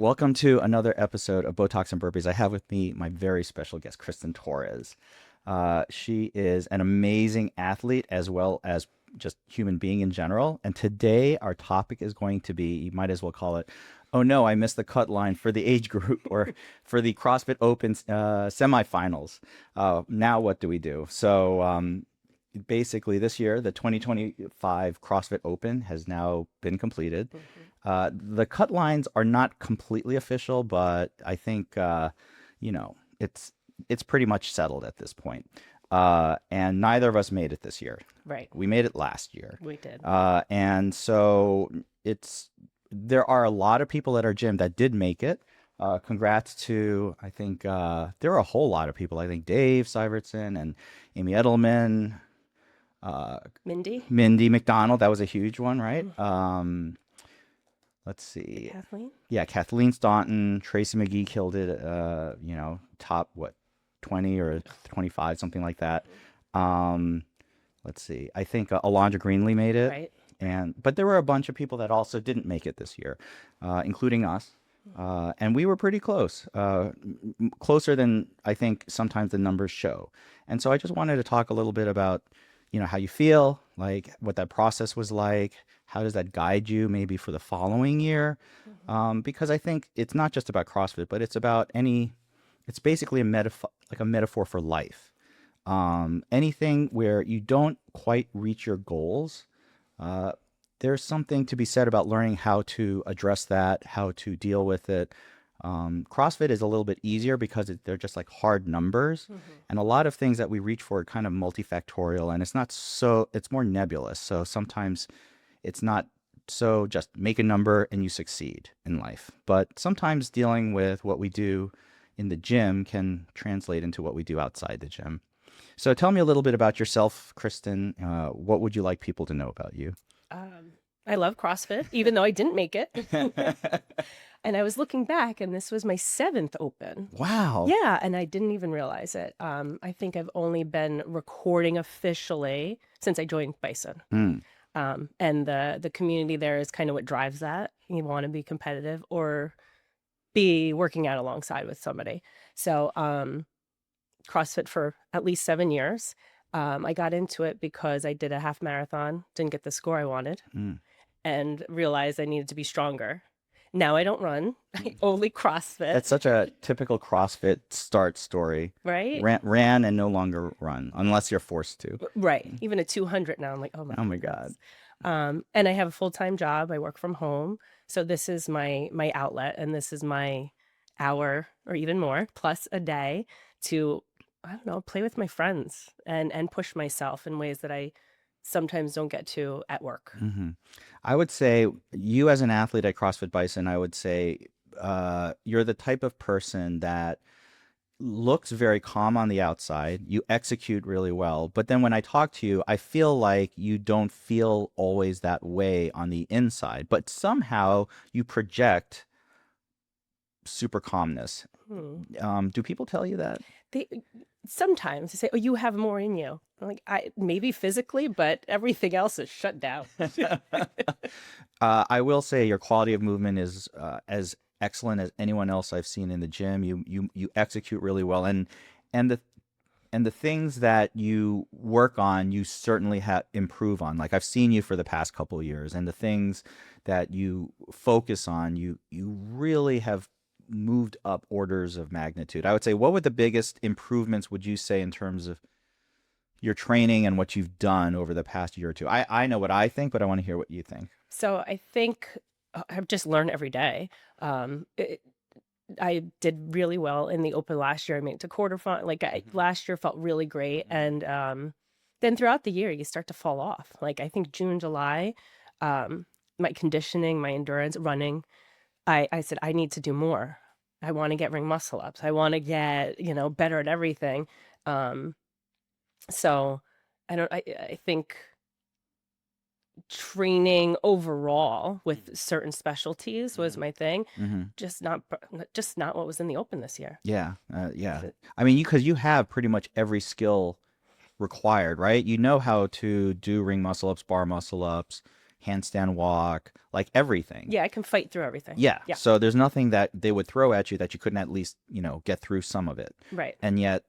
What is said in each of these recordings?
Welcome to another episode of Botox and Burpees. I have with me my very special guest, Kristen Torres. She is an amazing athlete as well as just human being in general. And today our topic is going to be, you might as well call it, oh no, I missed the cut line for the age group or for the CrossFit Open semifinals. Now what do we do? So basically this year, the 2025 CrossFit Open has now been completed. The cut lines are not completely official, but I think, it's pretty much settled at this point. And neither of us made it this year. Right. We made it last year. We did. And so there are a lot of people at our gym that did make it. Congrats to, I think, there are a whole lot of people. I think Dave Syvertson and Amy Edelman, Mindy McDonald. That was a huge one, right? Let's see. Kathleen? Yeah, Kathleen Staunton, Tracy McGee killed it, top, 20 or 25, something like that. Let's see. I think Alondra Greenlee made it. Right. But there were a bunch of people that also didn't make it this year, including us. And we were pretty close, closer than I think sometimes the numbers show. And so I just wanted to talk a little bit about, how you feel, like what that process was like. How does that guide you maybe for the following year? Because I think it's not just about CrossFit, but it's about it's basically a metaphor for life. Anything where you don't quite reach your goals, there's something to be said about learning how to address that, how to deal with it. CrossFit is a little bit easier because they're just like hard numbers. And a lot of things that we reach for are kind of multifactorial, and it's more nebulous. So sometimes it's not so just make a number and you succeed in life. But sometimes dealing with what we do in the gym can translate into what we do outside the gym. So tell me a little bit about yourself, Kristen. What would you like people to know about you? I love CrossFit, even though I didn't make it. And I was looking back, and this was my 7th Open. Wow. Yeah, and I didn't even realize it. I think I've only been recording officially since I joined Bison. And the community there is kind of what drives that. You want to be competitive or be working out alongside with somebody. So CrossFit for at least 7 years. I got into it because I did a half marathon, didn't get the score I wanted, and realized I needed to be stronger. Now I don't run. I only CrossFit. That's such a typical CrossFit start story. Right? Ran and no longer run unless you're forced to. Right. Even at 200 now, I'm like, oh my God. And I have a full-time job. I work from home. So this is my outlet, and this is my hour or even more plus a day to, I don't know, play with my friends and push myself in ways that I sometimes don't get to at work. I would say you as an athlete at CrossFit Bison, I would say you're the type of person that looks very calm on the outside. You execute really well. But then when I talk to you, I feel like you don't feel always that way on the inside. But somehow you project super calmness. Do people tell you that? Sometimes they say, oh, you have more in you. I'm like, maybe physically, but everything else is shut down. I will say your quality of movement is as excellent as anyone else I've seen in the gym. You execute really well, and the things that you work on, you certainly improve on. Like I've seen you for the past couple of years, and the things that you focus on, you really have moved up orders of magnitude. I would say, what were the biggest improvements, would you say, in terms of your training and what you've done over the past year or two? I know what I think, but I want to hear what you think. So I think I've just learned every day. I did really well in the Open last year. I made it to quarterfinal. Last year felt really great. And then throughout the year, you start to fall off. Like I think June, July, my conditioning, my endurance, running, I said, I need to do more. I want to get ring muscle ups. I want to get, better at everything. So I think training overall with certain specialties was my thing. Just not what was in the Open this year. Yeah. I mean, because you have pretty much every skill required, right? You know how to do ring muscle ups, bar muscle ups, handstand walk, like everything. Yeah, I can fight through everything. Yeah. Yeah. So there's nothing that they would throw at you that you couldn't at least, get through some of it. Right. And yet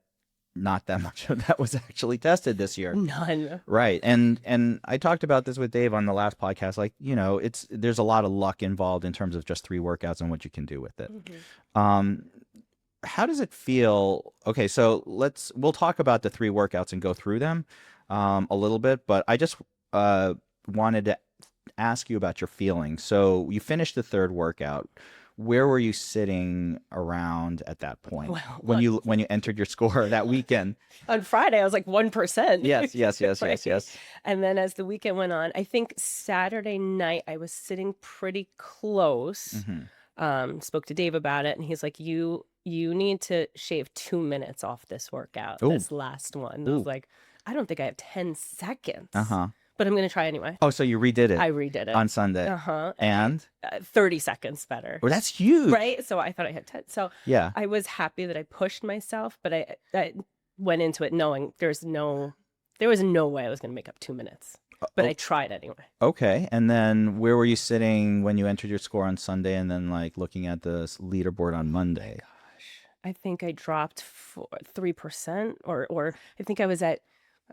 not that much of that was actually tested this year. None. Right. And I talked about this with Dave on the last podcast. Like, there's a lot of luck involved in terms of just 3 workouts and what you can do with it. How does it feel? Okay, so we'll talk about the 3 workouts and go through them a little bit, but I just wanted to ask you about your feelings. So you finished the 3rd workout. Where were you sitting around at that point? Well, when you entered your score that weekend? On Friday, I was like 1%. Yes. And then as the weekend went on, I think Saturday night I was sitting pretty close. Spoke to Dave about it, and he's like, "You need to shave 2 minutes off this workout, this last one." I was like, "I don't think I have 10 seconds." But I'm going to try anyway. Oh, so you redid it? I redid it on Sunday. And 30 seconds better. Well, that's huge. Right? So I thought I had 10. So yeah, I was happy that I pushed myself, but I went into it knowing there was no way I was going to make up 2 minutes. But I tried anyway. Okay. And then where were you sitting when you entered your score on Sunday and then like looking at the leaderboard on Monday? I think I dropped 3% or I think I was at,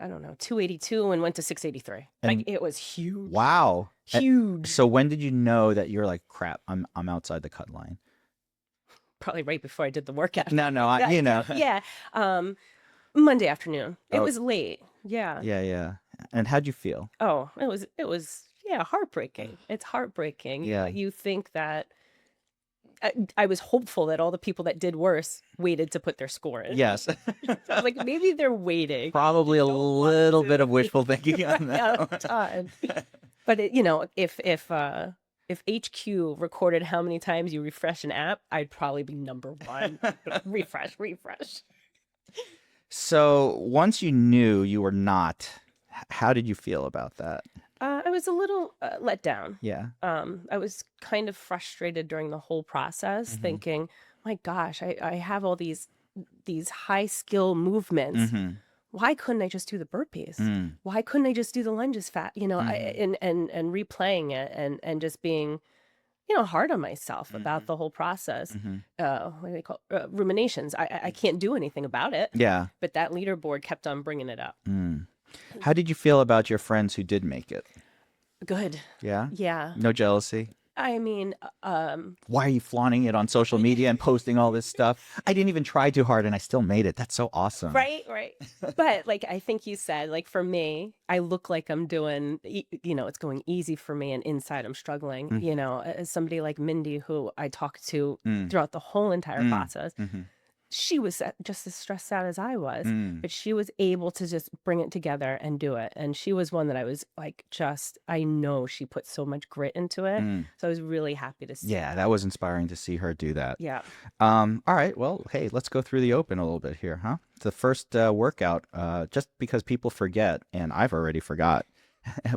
I don't know, 282 and went to 683. Like it was huge. Wow. Huge. So when did you know that you're like, crap, I'm outside the cut line? Probably right before I did the workout. No, Yeah. Monday afternoon. It was late. Yeah. Yeah. And how'd you feel? Oh, it was heartbreaking. It's heartbreaking. Yeah. You think that I was hopeful that all the people that did worse waited to put their score in. Yes. Like maybe they're waiting. Probably a little bit of wishful thinking on that. But if HQ recorded how many times you refresh an app, I'd probably be number 1. refresh. So once you knew you were not, how did you feel about that? I was a little let down. Yeah. I was kind of frustrated during the whole process, thinking, my gosh, I have all these high skill movements. Why couldn't I just do the burpees? Why couldn't I just do the lunges and replaying it and just being, hard on myself about the whole process. What do they call ruminations? I can't do anything about it. Yeah. But that leaderboard kept on bringing it up. How did you feel about your friends who did make it? Good. Yeah? Yeah. No jealousy? I mean, why are you flaunting it on social media and posting all this stuff? I didn't even try too hard and I still made it. That's so awesome. Right. But like, I think you said, like for me, I look like I'm doing, it's going easy for me and inside I'm struggling. As somebody like Mindy, who I talked to throughout the whole entire process, she was just as stressed out as I was, but she was able to just bring it together and do it. And she was one that I was like, I know she put so much grit into it. So I was really happy to see. Yeah, that was inspiring to see her do that. Yeah. All right. Well, hey, let's go through the open a little bit here, huh? The first workout, just because people forget, and I've already forgot,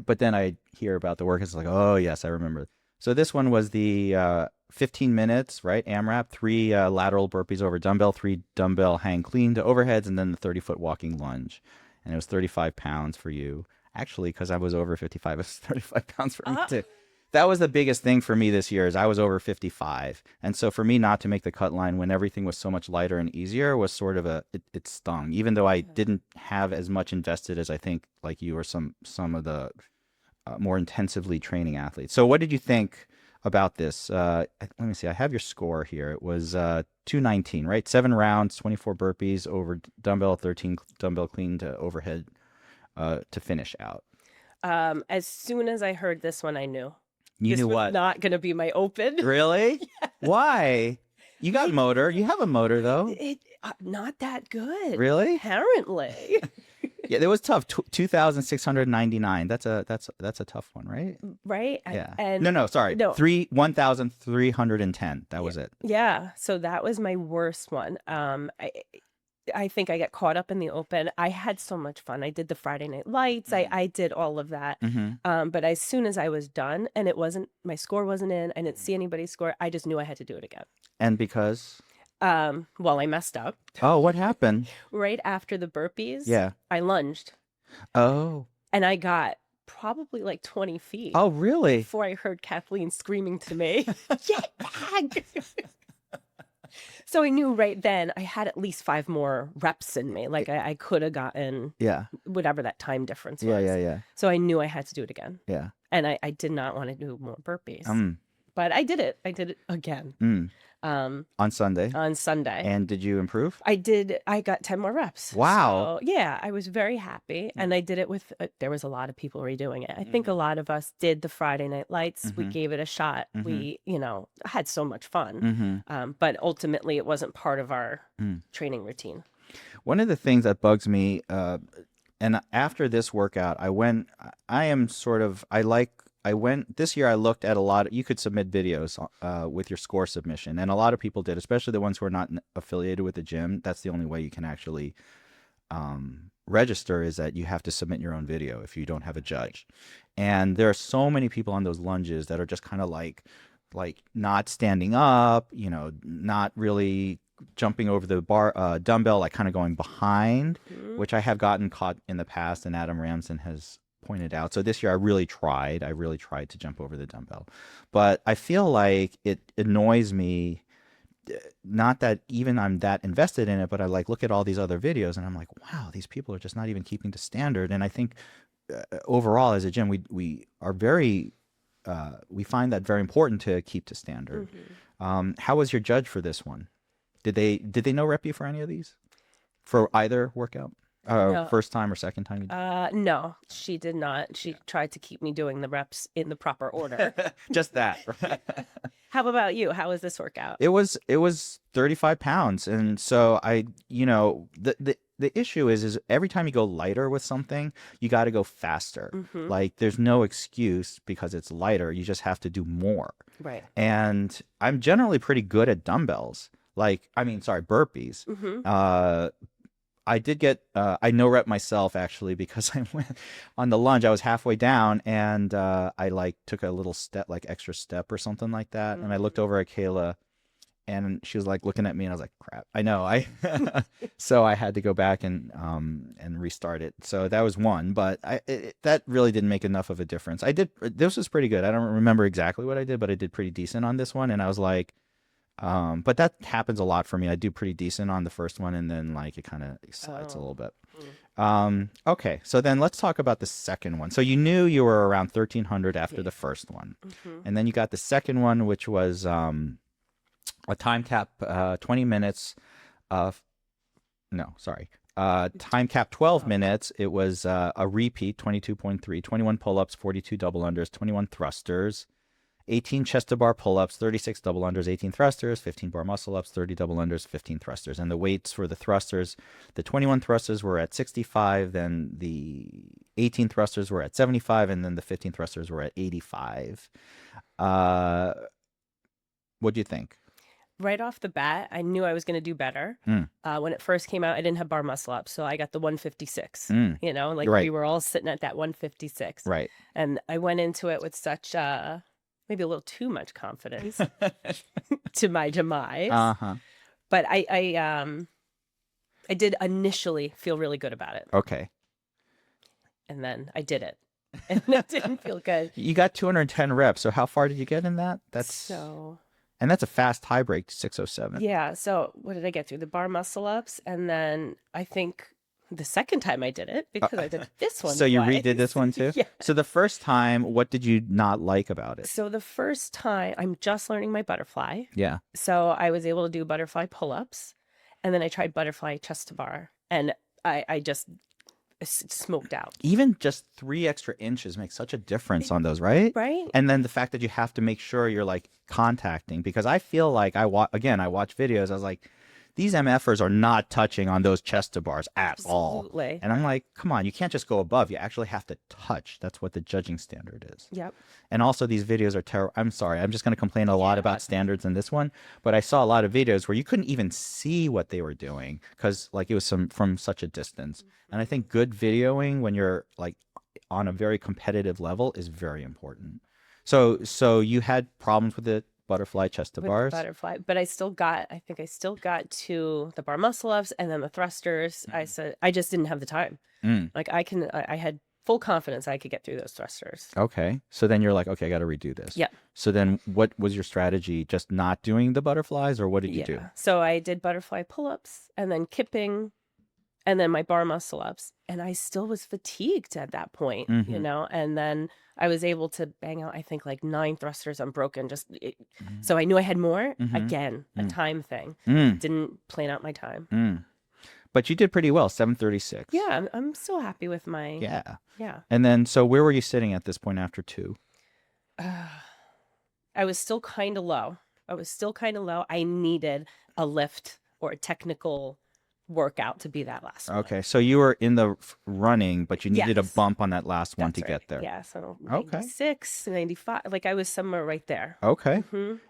but then I hear about the workouts like, oh, yes, I remember. So this one was the 15 minutes, right? AMRAP, 3 lateral burpees over dumbbell, 3 dumbbell hang clean to overheads, and then the 30-foot walking lunge. And it was 35 pounds for you. Actually, because I was over 55, it was 35 pounds for me too. That was the biggest thing for me this year is I was over 55. And so for me not to make the cut line when everything was so much lighter and easier was sort of it stung. Even though I didn't have as much invested as I think like you or some of the more intensively training athletes. So what did you think about this? Let me see. I have your score here. It was 219, right? 7 rounds, 24 burpees over dumbbell, 13 dumbbell clean to overhead to finish out. As soon as I heard this one, I knew. You this knew was what? Not going to be my open. Really? Yes. Why? You got motor. You have a motor though. Not that good. Really? Apparently. Yeah, it was tough. 2,699. That's a tough one, right? Right. Yeah. And sorry. No. 1,310. That was it. Yeah. So that was my worst one. I think I got caught up in the open. I had so much fun. I did the Friday Night Lights. I did all of that. But as soon as I was done and my score wasn't in, I didn't see anybody's score, I just knew I had to do it again. And because? Well, I messed up. Oh, what happened? Right after the burpees, Yeah. I lunged. Oh. And I got probably like 20 feet Oh, really? before I heard Kathleen screaming to me, get back. So I knew right then I had at least 5 more reps in me. Like I could have gotten Yeah. whatever that time difference Yeah, was. yeah, yeah. So I knew I had to do it again. Yeah. And I did not want to do more burpees. Mm. But I did it. I did it again Mm. On Sunday. on Sunday. And did you improve? I got 10 more reps. Wow. So, yeah, I was very happy. And I did it with, there was a lot of people redoing it. I think a lot of us did the Friday Night Lights. We gave it a shot. We, had so much fun. But ultimately, it wasn't part of our training routine. One of the things that bugs me, and after this workout, this year I looked at a lot. You could submit videos with your score submission, and a lot of people did, especially the ones who are not affiliated with the gym. That's the only way you can actually register, is that you have to submit your own video if you don't have a judge. And there are so many people on those lunges that are just kind of like not standing up, not really jumping over the bar dumbbell, like kind of going behind, which I have gotten caught in the past, and Adam Ramson has pointed out. So this year I really tried to jump over the dumbbell, but I feel like it annoys me, not that even I'm that invested in it, but I look at all these other videos and I'm like, wow, these people are just not even keeping the standard. And I think overall as a gym, we are very we find that very important to keep to standard. How was your judge for this one? Did they no rep you for any of these, for either workout? No. First time or second time? No, she did not. She tried to keep me doing the reps in the proper order. Just that. How about you? How was this workout? It was 35 pounds. And so the issue is every time you go lighter with something, you got to go faster. Like there's no excuse because it's lighter. You just have to do more. Right. And I'm generally pretty good at dumbbells. Burpees. I did get, I no rep myself actually, because I went on the lunge. I was halfway down and I took a little step, extra step or something like that. And I looked over at Kayla and she was looking at me and I was like, crap, I know. So I had to go back and restart it. So that was one, but that really didn't make enough of a difference. This was pretty good. I don't remember exactly what I did, but I did pretty decent on this one. And I was like, but that happens a lot for me. I do pretty decent on the first one, and then it kind of slides a little bit. Okay, so then let's talk about the second one. So you knew you were around 1300 after the first one, and then you got the second one, which was a time cap 20 minutes. Time cap 12 minutes. It was a repeat, 22.3, 21 pull-ups, 42 double unders, 21 thrusters, 18 chest to bar pull-ups, 36 double unders, 18 thrusters, 15 bar muscle-ups, 30 double unders, 15 thrusters. And the weights for the thrusters, the 21 thrusters were at 65, then the 18 thrusters were at 75, and then the 15 thrusters were at 85. What do you think? Right off the bat, I knew I was going to do better. When it first came out, I didn't have bar muscle ups, so I got the 156. Right. We were all sitting at that 156. Right. And I went into it with such maybe a little too much confidence to my demise. But I did initially feel really good about it. Okay. And then I did it. And it didn't feel good. You got 210 reps. So how far did you get in that? And that's a fast high break, 607. Yeah. So what did I get through? The bar muscle ups. And then I think the second time I did it, because I did this one So you twice. redid this one too? Yeah. So the first time, what did you not like about it? So the first time, I'm just learning my butterfly. Yeah. So I was able to do butterfly pull-ups. And then I tried butterfly chest to bar. And I just smoked out. Even just 3 extra inches makes such a difference on those, right? Right. And then the fact that you have to make sure you're contacting, because I feel like I watch videos. I was like, these MFers are not touching on those chest to bars at all. Absolutely. And I'm like, come on, you can't just go above. You actually have to touch. That's what the judging standard is. Yep. And also these videos are terrible. I'm sorry. I'm just going to complain a lot about standards in this one. But I saw a lot of videos where you couldn't even see what they were doing because it was from such a distance. And I think good videoing when you're on a very competitive level is very important. So you had problems with the butterfly chest to bars? Butterfly, but I think I still got to the bar muscle ups and then the thrusters. I said I just didn't have the time. I had full confidence I could get through those thrusters. Okay. So then you're like, okay, I got to redo this. Yeah. So then what was your strategy? Just not doing the butterflies, or what did you do? So I did butterfly pull-ups and then kipping and then my bar muscle ups. And I still was fatigued at that point, you know, and then I was able to bang out, I think, like 9 thrusters unbroken. So I knew I had more. Again, a time thing. Didn't plan out my time. But you did pretty well, 736. Yeah, I'm still happy with my. Yeah. And then, so where were you sitting at this point after 2? I was still kind of low. I needed a lift or a technical workout to be that last one. Okay, so you were in the running, but you needed a bump on that last one to get there. Yeah, so 96, 95, like I was somewhere right there. Okay.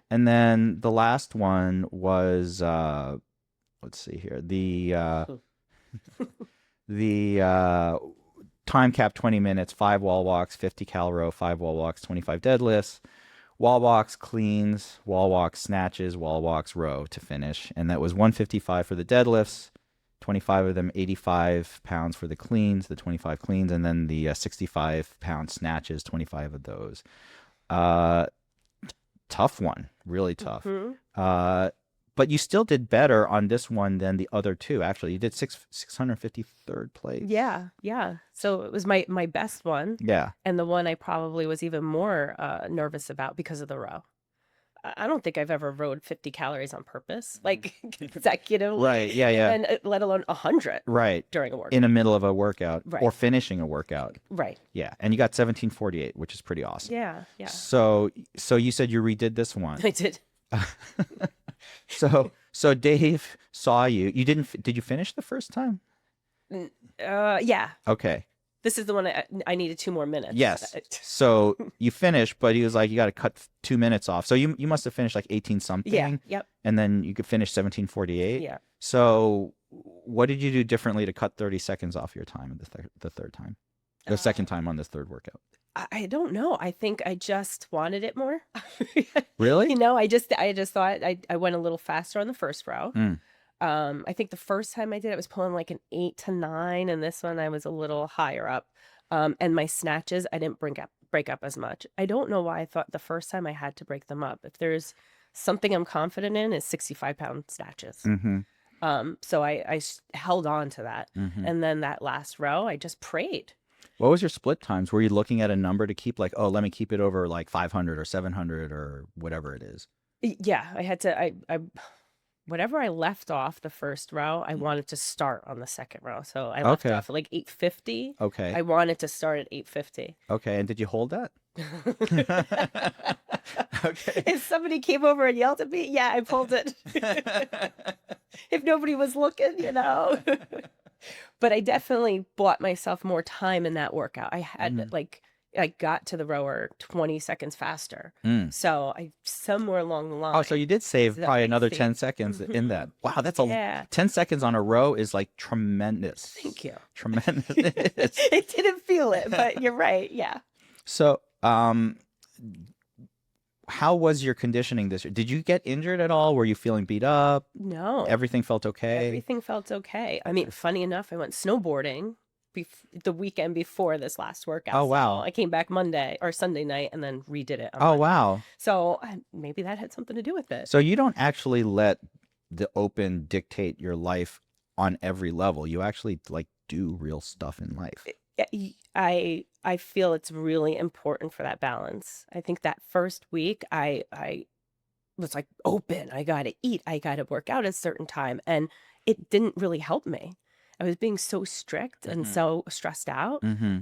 And then the last one was, let's see here, the time cap 20 minutes, 5 wall walks, 50 cal row, 5 wall walks, 25 deadlifts, wall walks, cleans, wall walks, snatches, wall walks, row to finish. And that was 155 for the deadlifts, 25 of them, 85 pounds for the cleans, the 25 cleans, and then the 65-pound snatches, 25 of those. Tough one, really tough. But you still did better on this one than the other 2, actually. You did 653rd place. Yeah. So it was my best one. Yeah. And the one I probably was even more nervous about because of the row. I don't think I've ever rode 50 calories on purpose, like consecutively. Right, yeah. And let alone 100 during a workout. In the middle of a workout or finishing a workout. Right. Yeah, and you got 1748, which is pretty awesome. Yeah. So you said you redid this one. I did. So Dave saw you. Did you finish the first time? Yeah. Okay. This is the one I needed 2 more minutes. Yes. So you finished, but he was like, you got to cut 2 minutes off. So you must have finished like 18 something. Yeah. Yep. And then you could finish 1748. Yeah. So what did you do differently to cut 30 seconds off your time the third time? The second time on this third workout? I don't know. I think I just wanted it more. Really? You know, I just thought I went a little faster on the first row. I think the first time I did it, I was pulling like an 8 to 9, and this one I was a little higher up. And my snatches, I didn't break up as much. I don't know why I thought the first time I had to break them up. If there's something I'm confident in, is 65-pound snatches. So I held on to that, and then that last row, I just prayed. What was your split times? Were you looking at a number to keep like, oh, let me keep it over like 500 or 700 or whatever it is? Yeah, I had to. I whatever I left off the first row, I wanted to start on the second row. So I left off at like 850. Okay. I wanted to start at 850. Okay, and did you hold that? Okay. If somebody came over and yelled at me, yeah, I pulled it. If nobody was looking, you know. But I definitely bought myself more time in that workout. I had I got to the rower 20 seconds faster. So I somewhere along the line. Oh, so you did save probably another 10 seconds in that. Wow, that's 10 seconds on a row is like tremendous. Thank you. Tremendous. It didn't feel it, but you're right. Yeah. So, how was your conditioning this year? Did you get injured at all? Were you feeling beat up? No. Everything felt okay? Everything felt okay. I mean, funny enough, I went snowboarding the weekend before this last workout. Oh, wow. So I came back Sunday night and then redid it. Oh, wow. So maybe that had something to do with it. So you don't actually let the open dictate your life on every level. You actually like do real stuff in life. I feel it's really important for that balance. I think that first week I was like open. I got to eat. I got to work out at a certain time. And it didn't really help me. I was being so strict and so stressed out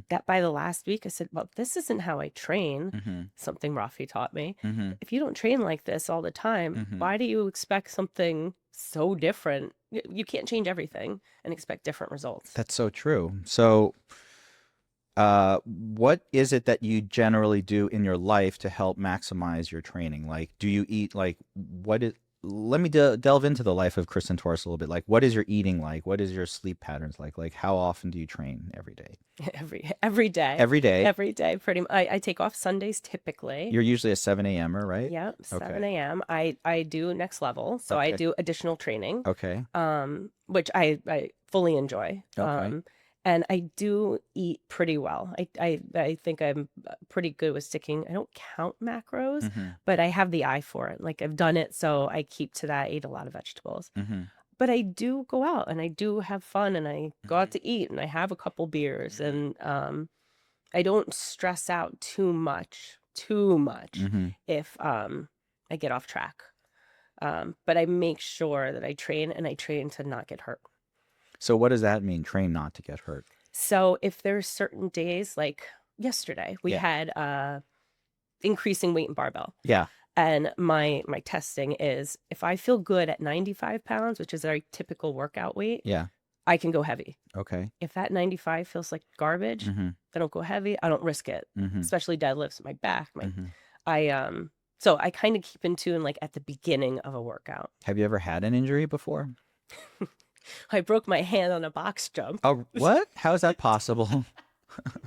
that by the last week I said, well, this isn't how I train. Something Rafi taught me. If you don't train like this all the time, why do you expect something so different? You can't change everything and expect different results. That's so true. So what is it that you generally do in your life to help maximize your training? Like, do you eat like let me delve into the life of Kristen Torres a little bit. Like, what is your eating like? What is your sleep patterns like? Like, how often do you train every day? Every day. Every day? Every day, pretty much. I take off Sundays typically. You're usually a 7 a.m.er, right? Yeah, 7 a.m. I do next level, so I do additional training. Okay. Which I fully enjoy. Okay. And I do eat pretty well. I think I'm pretty good with sticking. I don't count macros, Mm-hmm. but I have the eye for it. Like I've done it, so I keep to that. I eat a lot of vegetables. Mm-hmm. But I do go out and I do have fun and I go out to eat and I have a couple beers and I don't stress out too much Mm-hmm. if I get off track. But I make sure that I train and I train to not get hurt. So what does that mean? Train not to get hurt. So if there's certain days, like yesterday, we Yeah. had increasing weight in barbell. Yeah. And my testing is if I feel good at 95 pounds, which is our typical workout weight, Yeah. I can go heavy. Okay. If that 95 feels like garbage, Mm-hmm. I don't go heavy. I don't risk it, Mm-hmm. especially deadlifts, my back. Mm-hmm. So I kind of keep in tune like at the beginning of a workout. Have you ever had an injury before? I broke my hand on a box jump. Oh, what? How is that possible?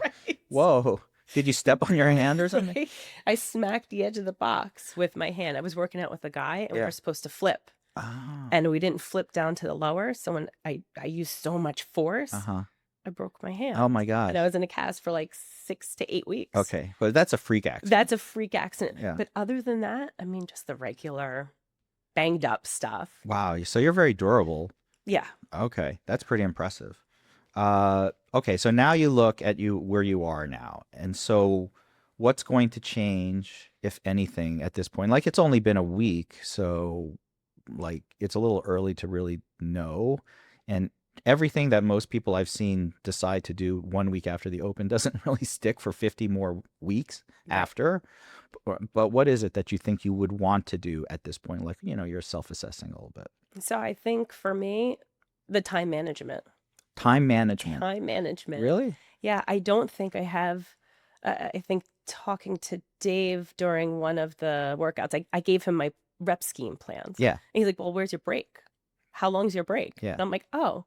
Right. Whoa. Did you step on your hand or something? Right? I smacked the edge of the box with my hand. I was working out with a guy and we Yeah. were supposed to flip. Oh. And we didn't flip down to the lower. So when I used so much force, Uh-huh. I broke my hand. Oh my And gosh. I was in a cast for like 6 to 8 weeks. Okay. But that's a freak accident. That's a freak accident. Yeah. But other than that, I mean, just the regular banged up stuff. Wow. So you're very durable. Yeah. Okay. That's pretty impressive. Okay. So now you look at where you are now. And so what's going to change, if anything, at this point? Like it's only been a week. So like it's a little early to really know. And everything that most people I've seen decide to do 1 week after the Open doesn't really stick for 50 more weeks Right. after. But what is it that you think you would want to do at this point? Like, you're self-assessing a little bit. So I think for me, the time management. Time management. Time management. Really? Yeah. I don't think I have. I think talking to Dave during one of the workouts, I gave him my rep scheme plans. Yeah. And he's like, well, where's your break? How long's your break? Yeah. And I'm like, oh,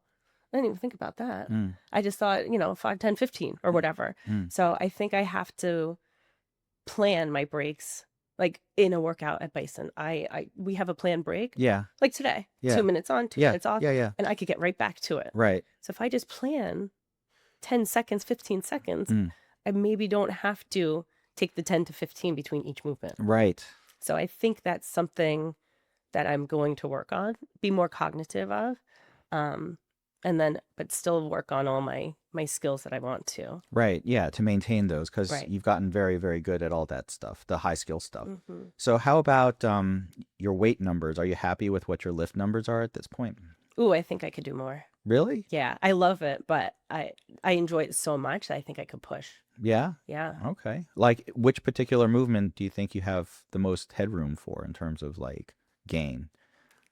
I didn't even think about that. Mm. I just thought, 5, 10, 15 or whatever. Mm. So I think I have to plan my breaks like in a workout at Bison. We have a planned break. Yeah. Like today, Yeah. 2 minutes on, 2 Yeah. minutes off. Yeah. Yeah. And I could get right back to it. Right. So if I just plan 10 seconds, 15 seconds, Mm. I maybe don't have to take the 10 to 15 between each movement. Right. So I think that's something that I'm going to work on, be more cognitive of, but still work on all my skills that I want to. Right. Yeah. To maintain those, because Right. you've gotten very, very good at all that stuff, the high skill stuff. Mm-hmm. So how about your weight numbers? Are you happy with what your lift numbers are at this point? Ooh, I think I could do more. Really? Yeah, I love it, but I enjoy it so much that I think I could push. Yeah. Yeah. Okay. Like which particular movement do you think you have the most headroom for in terms of like gain?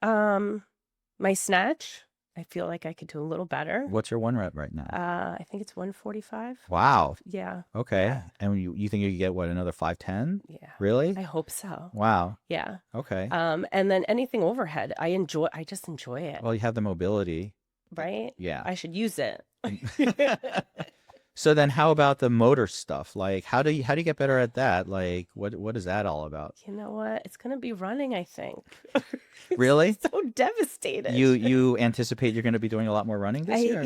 My snatch, I feel like I could do a little better. What's your 1 rep right now? I think it's 145. Wow. Yeah. Okay. Yeah. And you think you could get what, another 510? Yeah. Really? I hope so. Wow. Yeah. Okay. And then anything overhead, I just enjoy it. Well, you have the mobility. Right? Yeah. I should use it. So then how about the motor stuff? Like how do you get better at that? Like what is that all about? You know what? It's gonna be running, I think. Really? So devastated. You anticipate you're going to be doing a lot more running this year?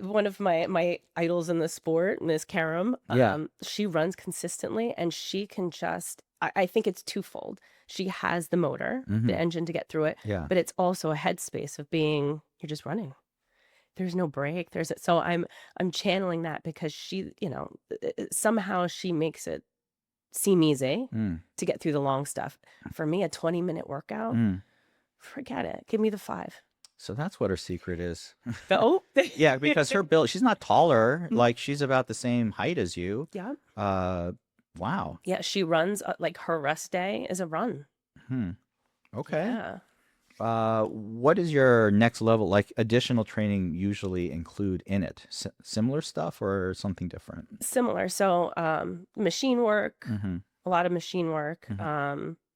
One of my idols in the sport, Miss Karam, Yeah. she runs consistently and she can I think it's twofold. She has the motor, Mhm. the engine to get through it, Yeah. but it's also a headspace of you're just running. There's no break. So I'm channeling that because she, somehow she makes it seem easy Mm. to get through the long stuff. For me, a 20-minute workout, Mm. forget it. Give me the 5. So that's what her secret is. Oh, Yeah, because her build, she's not taller. Like she's about the same height as you. yeah. Wow. Yeah, she runs like her rest day is a run. Okay. Yeah. What is your next level? Like additional training usually include in it similar stuff or something different? Similar. So machine work, Mm-hmm. a lot of machine work,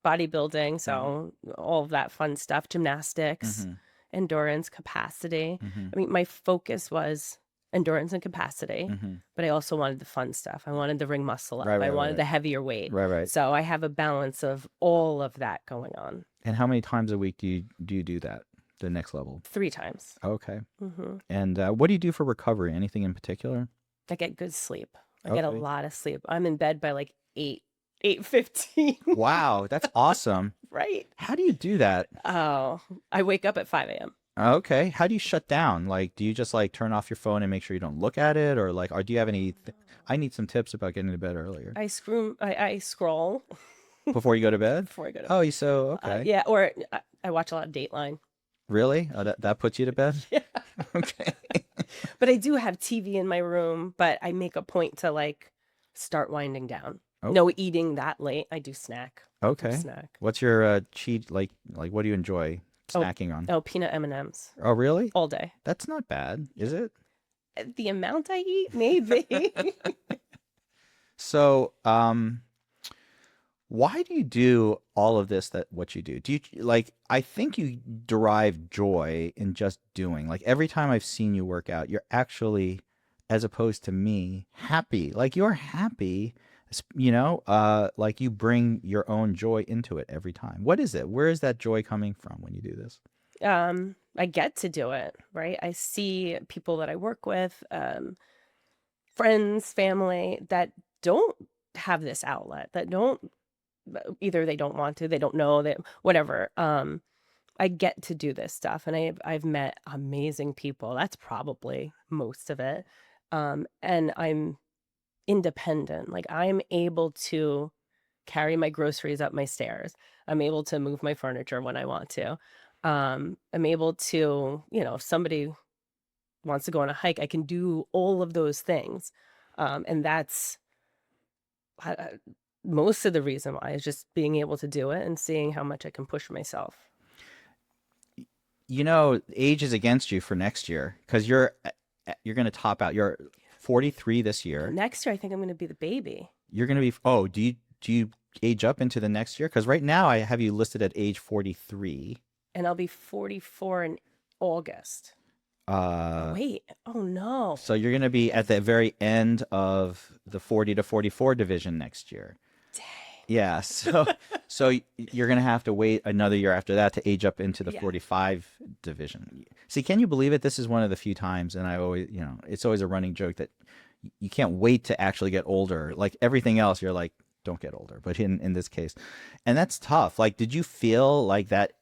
bodybuilding, so all of that fun stuff, gymnastics, Mm-hmm. endurance, capacity. Mm-hmm. I mean, my focus was endurance and capacity, Mm-hmm. but I also wanted the fun stuff. I wanted the ring muscle up. Right, I right, wanted right. the heavier weight. Right. So I have a balance of all of that going on. And how many times a week do you do that? the next level? 3 times. Okay. Hmm. And what do you do for recovery? Anything in particular? I get good sleep. I get a Okay. lot of sleep. I'm in bed by like 8:15. Wow, that's awesome. Right. How do you do that? Oh, I wake up at 5 a.m. Okay. How do you shut down? Like, do you just like turn off your phone and make sure you don't look at it, or like, or do you have any? I need some tips about getting to bed earlier I scroll before you go to bed. before I go to Oh, bed. you so okay. Yeah, or I watch a lot of Dateline. Really? Oh, that puts you to bed? Yeah. Okay. But I do have TV in my room, but I make a point to like start winding down. Oh, No eating that late. I do snack. okay. Snack. What's your cheat like? What do you enjoy Oh, snacking on? oh, peanut M&Ms Oh, really? all day. That's not bad, is it? The amount I eat, maybe. So, why do you do all of this, that what you do? Do you like, I think you derive joy in just doing. Like every time I've seen you work out, you're actually, as opposed to me, happy. Like you're happy, like you bring your own joy into it every time. What is it? Where is that joy coming from when you do this? I get to do it, right? I see people that I work with, friends, family that don't have this outlet, that don't either they don't want to, they don't know that whatever. I get to do this stuff, and I've met amazing people. That's probably most of it. And I'm independent. Like I'm able to carry my groceries up my stairs. I'm able to move my furniture when I want to. I'm able to, if somebody wants to go on a hike, I can do all of those things. And that's most of the reason why is just being able to do it and seeing how much I can push myself. Age is against you for next year because you're going to top out. You're 43 this year. Next year, I think I'm going to be the baby. You're going to be. Oh, do you age up into the next year? Because right now I have you listed at age 43. And I'll be 44 in August. Wait. Oh, no. So you're going to be at the very end of the 40 to 44 division next year. Dang. Yeah. So you're going to have to wait another year after that to age up into the 45 division. See, can you believe it? This is one of the few times, and I always, it's always a running joke that you can't wait to actually get older. Like everything else, you're like, don't get older. But in this case, and that's tough. Like, did you feel like that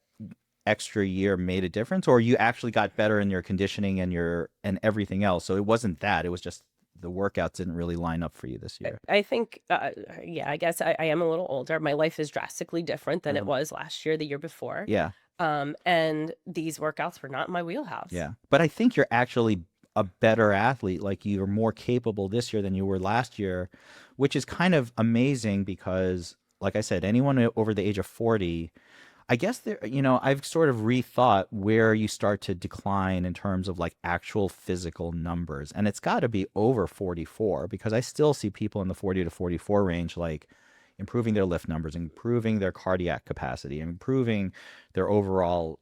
extra year made a difference, or you actually got better in your conditioning and everything else? So it wasn't that, it was just the workouts didn't really line up for you this year. I think, I guess I am a little older. My life is drastically different than it was last year, the year before. Yeah. And these workouts were not in my wheelhouse. Yeah. But I think you're actually a better athlete. Like you're more capable this year than you were last year, which is kind of amazing because, like I said, anyone over the age of 40, I guess I've sort of rethought where you start to decline in terms of like actual physical numbers. And it's got to be over 44 because I still see people in the 40 to 44 range, like improving their lift numbers, improving their cardiac capacity, improving their overall,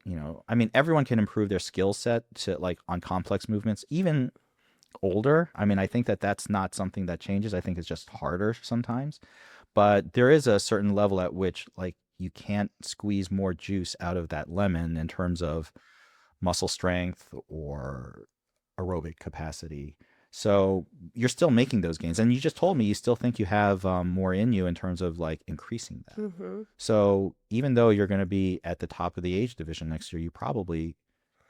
everyone can improve their skill set to like on complex movements, even older. I think that that's not something that changes. I think it's just harder sometimes, but there is a certain level at which like you can't squeeze more juice out of that lemon in terms of muscle strength or aerobic capacity. So you're still making those gains. And you just told me you still think you have more in you in terms of like increasing that. Mm-hmm. So even though you're going to be at the top of the age division next year, you probably,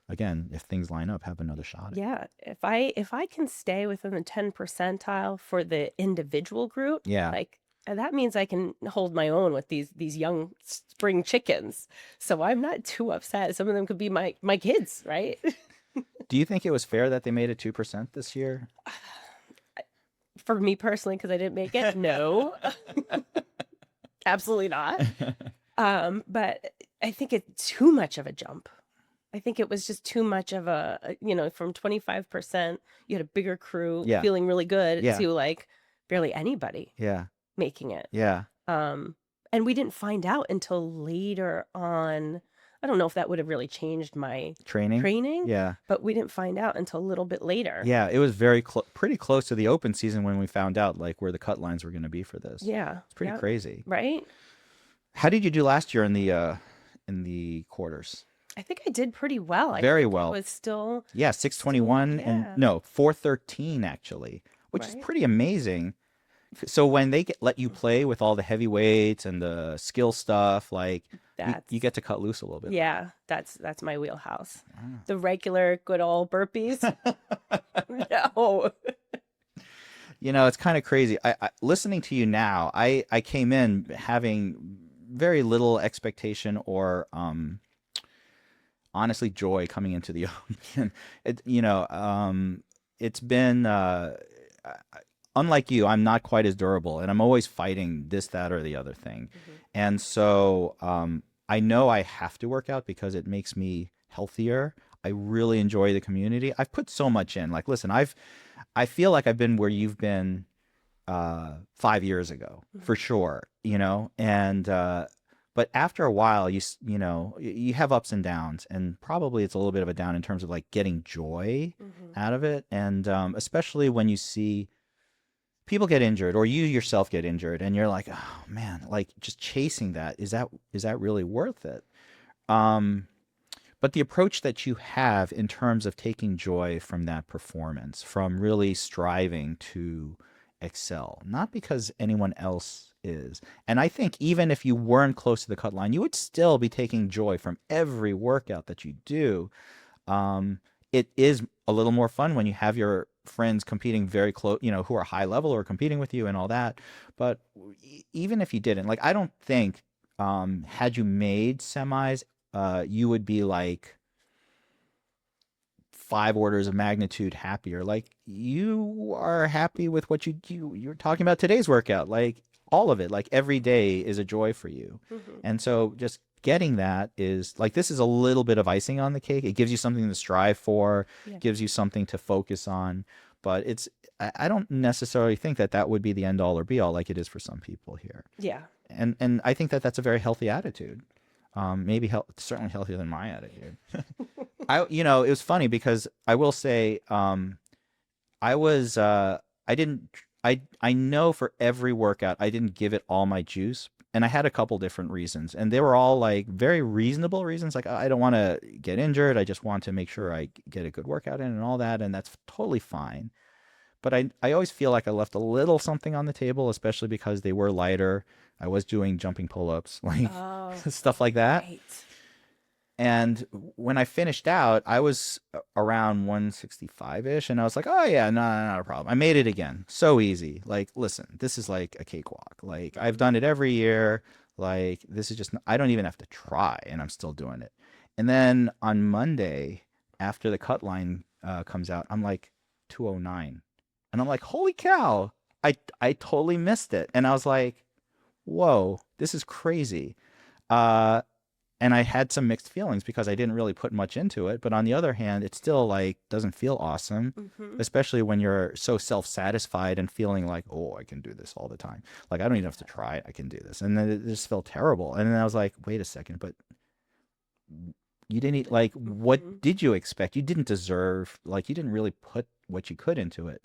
again, if things line up, have another shot. Yeah. If I can stay within the 10 percentile for the individual group, like that means I can hold my own with these young spring chickens. So I'm not too upset. Some of them could be my kids, right? Do you think it was fair that they made it 2% this year? For me personally, because I didn't make it, no. Absolutely not. But I think it's too much of a jump. I think it was just too much of a, from 25%, you had a bigger crew feeling really good to like barely anybody. Yeah. Making it. Yeah. And we didn't find out until later on. I don't know if that would have really changed my training. Yeah. But we didn't find out until a little bit later. Yeah. It was pretty close to the open season when we found out like where the cut lines were going to be for this. Yeah. It's pretty crazy. Right. How did you do last year in the quarters? I think I did pretty well. I Very think it well. was still, Yeah, 621 and yeah, no, 413 actually, which is right. pretty amazing. So when they let you play with all the heavy weights and the skill stuff, like you That's get to cut loose a little bit more. yeah, that's my wheelhouse. The regular good old burpees. No. You know, it's kind of crazy. Listening to you now, I came in having very little expectation or honestly joy coming into the Open. It's been unlike you. I'm not quite as durable, and I'm always fighting this, that, or the other thing. And so I know I have to work out because it makes me healthier. I really enjoy the community. I've put so much in. Like, listen, I feel like I've been where you've been 5 years ago for sure, and but after a while you have ups and downs, and probably it's a little bit of a down in terms of like getting joy out of it, and especially when you see people get injured or you yourself get injured and you're like, oh man, like just chasing that, is that really worth it? um but the approach that you have in terms of taking joy from that performance, from really striving to excel, not because anyone else is. And I think even if you weren't close to the cut line, you would still be taking joy from every workout that you do. Um, it is a little more fun when you have your friends competing very close, who are high level or competing with you and all that. But even if you didn't, like, I don't think, had you made semis, you would be like 5 orders of magnitude happier. Like, you are happy with what you're talking about today's workout. Like, all of it, like every day is a joy for you. And so just getting that is like, this is a little bit of icing on the cake. It gives you something to strive for, Yeah. gives you something to focus on. But I don't necessarily think that would be the end all or be all like it is for some people here. Yeah. And I think that's a very healthy attitude. Maybe certainly healthier than my attitude. It was funny because I will say, I was, I didn't, I know for every workout, I didn't give it all my juice. And I had a couple different reasons, and they were all like very reasonable reasons. Like, I don't want to get injured. I just want to make sure I get a good workout in and all that. And that's totally fine. But I always feel like I left a little something on the table, especially because they were lighter. I was doing jumping pull-ups, like Oh, stuff like that. right. And when I finished out, I was around 165-ish, and I was like, oh yeah, no, not a problem. I made it again. So easy. Like, listen, this is like a cakewalk. Like, I've done it every year. Like, this is just, I don't even have to try, and I'm still doing it. And then on Monday, after the cut line comes out, I'm like 209. And I'm like, holy cow, I totally missed it. And I was like, whoa, this is crazy. And I had some mixed feelings because I didn't really put much into it. But on the other hand, it still like doesn't feel awesome, especially when you're so self-satisfied and feeling like, oh, I can do this all the time. Like, I don't even have to try it. I can do this. And then it just felt terrible. And then I was like, wait a second, but you didn't like, what did you expect? You didn't deserve, like, you didn't really put what you could into it.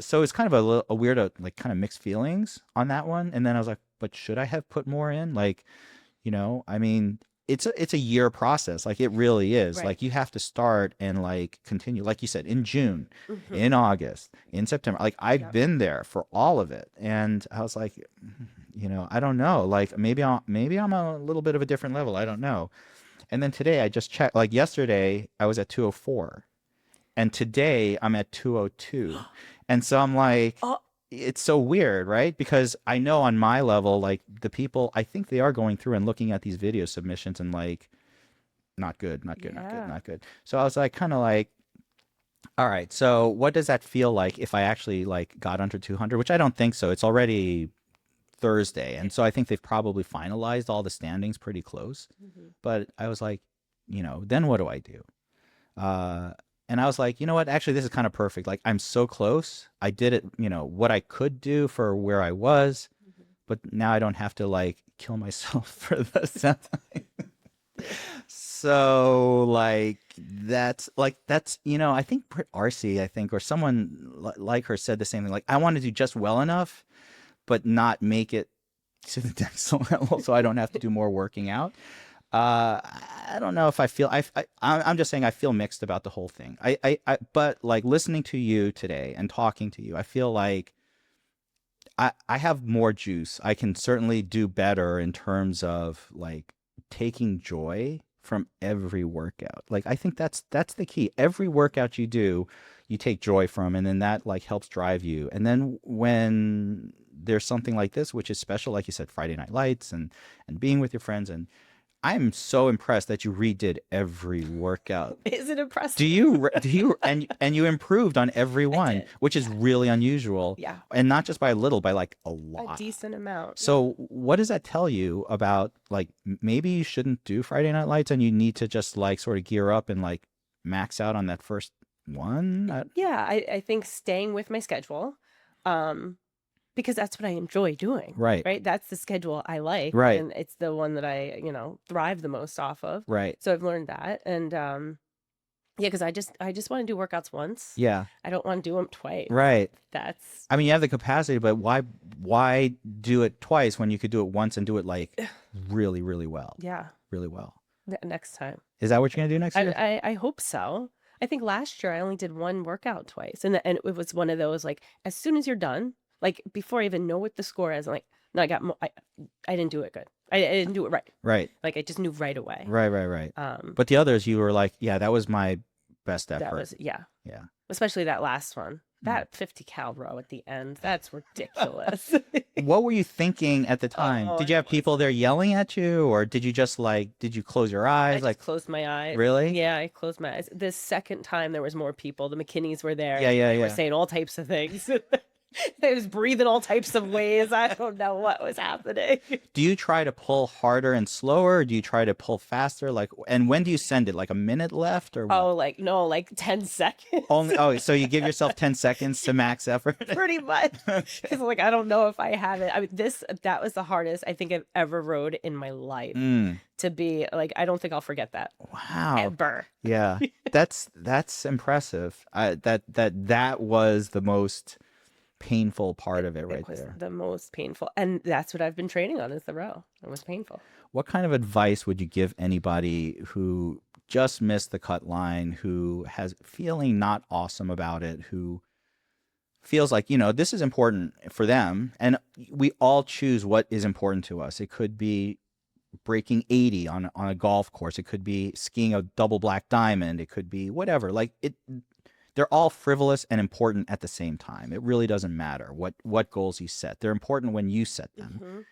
So it's kind of a weird, like, kind of mixed feelings on that one. And then I was like, but should I have put more in? Like, I mean, it's a year process. Like, it really is. Right. Like, you have to start and like continue, like you said, in June, in August, in September. Like, I've been there for all of it. And I was like, I don't know. Like, maybe I'm a little bit of a different level. I don't know. And then today I just checked, like yesterday I was at 204 and today I'm at 202. And so I'm like, Oh, it's so weird, right? Because I know on my level, like, the people, I think they are going through and looking at these video submissions and like, not good, not good, not good, yeah. not good. So I was like, kind of like, all right, so what does that feel like if I actually like got under 200, which I don't think so. It's already Thursday. And so I think they've probably finalized all the standings pretty close. But I was like, then what do I do? And I was like, you know what? Actually, this is kind of perfect. Like, I'm so close. I did it, what I could do for where I was, but now I don't have to like kill myself for the semi. So like, that's I think Britt RC, or someone like her said the same thing. Like, I want to do just well enough, but not make it to the next level so I don't have to do more working out. I don't know if I feel I'm just saying I feel mixed about the whole thing. But like listening to you today and talking to you, I feel like I have more juice. I can certainly do better in terms of like taking joy from every workout. Like I think that's the key. Every workout you do, you take joy from, and then that like helps drive you. And then when there's something like this, which is special, like you said, Friday Night Lights and being with your friends, and I'm so impressed that you redid every workout. Is it impressive? Do you and you improved on every one, did. which is really unusual. Yeah. And not just by a little, by like a A lot. decent amount. So what does that tell you about like maybe you shouldn't do Friday Night Lights and you need to just like sort of gear up and like max out on that first one? Yeah, I think staying with my schedule, because that's what I enjoy doing. Right. Right. That's the schedule I like. Right. And it's the one that I, thrive the most off of. Right. So I've learned that. And yeah, because I just want to do workouts once. Yeah. I don't want to do them twice. Right. That's I mean, you have the capacity, but why do it twice when you could do it once and do it like really, really well? yeah. Really well. Next time. Is that what you're gonna do next year? I hope so. I think last year I only did one workout twice, and it was one of those like as soon as you're done, like before I even know what the score is, I'm like, no, I got I didn't do it good. I didn't do it right. Right. Like I just knew right away. Right. But the others, you were like, yeah, that was my best effort. That was Yeah. especially that last one. That 50 cal row at the end, that's ridiculous. What were you thinking at the time? Oh, Did you have people there yelling at you, or did you just like, did you close your I eyes? just Like, closed my eyes. really? Yeah, I closed my eyes. The second time there was more people. The McKinneys were there. Yeah. They were saying all types of things. I was breathing all types of ways. I don't know what was happening. Do you try to pull harder and slower? Or do you try to pull faster? Like, and when do you send it? Like a minute left, or what? Oh, like no, like 10 seconds. Only? Oh, so you give yourself 10 seconds to max effort? Pretty much. Because like I don't know if I have it. I mean, that was the hardest I think I've ever rode in my life. To be like, I don't think I'll forget that. Wow. Ever. Yeah, that's impressive. That was the most painful part of it right It was there. the most painful, and that's what I've been training on is the row. It was painful. What kind of advice would you give anybody who just missed the cut line, who has feeling not awesome about it, who feels like, this is important for them, and we all choose what is important to us. It could be breaking 80 on a golf course. It could be skiing a double black diamond. It could be whatever. Like they're all frivolous and important at the same time. It really doesn't matter what goals you set. They're important when you set them.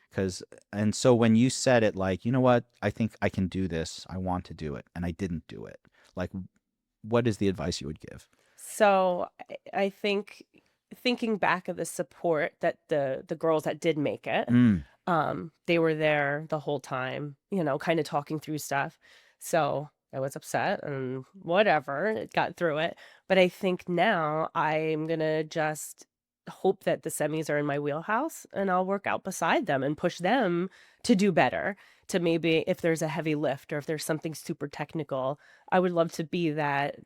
And so when you set it like, you know what, I think I can do this. I want to do it. And I didn't do it. Like, what is the advice you would give? So I think thinking back of the support that the girls that did make it, they were there the whole time, kind of talking through stuff. So I was upset and whatever, it got through it. But I think now I'm going to just hope that the semis are in my wheelhouse and I'll work out beside them and push them to do better. To maybe if there's a heavy lift or if there's something super technical, I would love to be that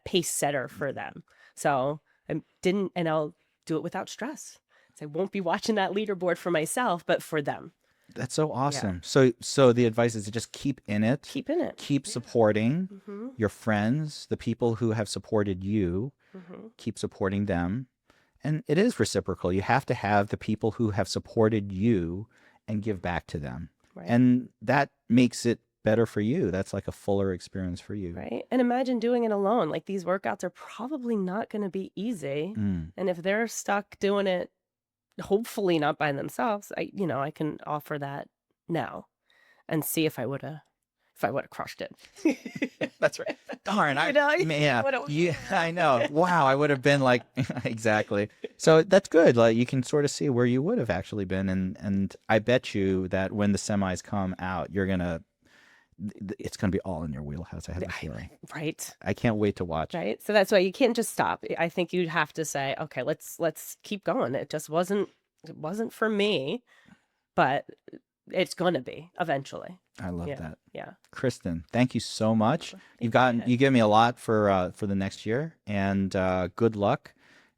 pace setter for them. So and I'll do it without stress. So I won't be watching that leaderboard for myself, but for them. That's so awesome. Yeah. So the advice is to just keep in it. Keep in it. Keep supporting your friends, the people who have supported you. Keep supporting them. And it is reciprocal. You have to have the people who have supported you and give back to them. Right. And that makes it better for you. That's like a fuller experience for you. Right. And imagine doing it alone. Like these workouts are probably not going to be easy. And if they're stuck doing it, hopefully not by themselves, I can offer that now and see if I would have crushed it. That's right. Darn. I know. Wow. I would have been like, exactly. So that's good. Like you can sort of see where you would have actually been. And I bet you that when the semis come out, it's going to be all in your wheelhouse. I have a feeling. Right. I can't wait to watch. Right. So that's why you can't just stop. I think you'd have to say, okay, let's keep going. It just wasn't for me, but it's going to be eventually. I love that. Yeah. Kristin, thank you so much. You give me a lot for the next year, and good luck.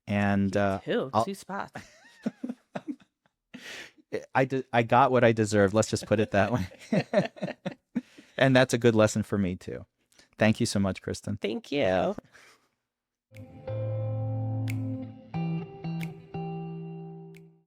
And two spots. I got what I deserved. Let's just put it that way. And that's a good lesson for me too. Thank you so much, Kristen. Thank you.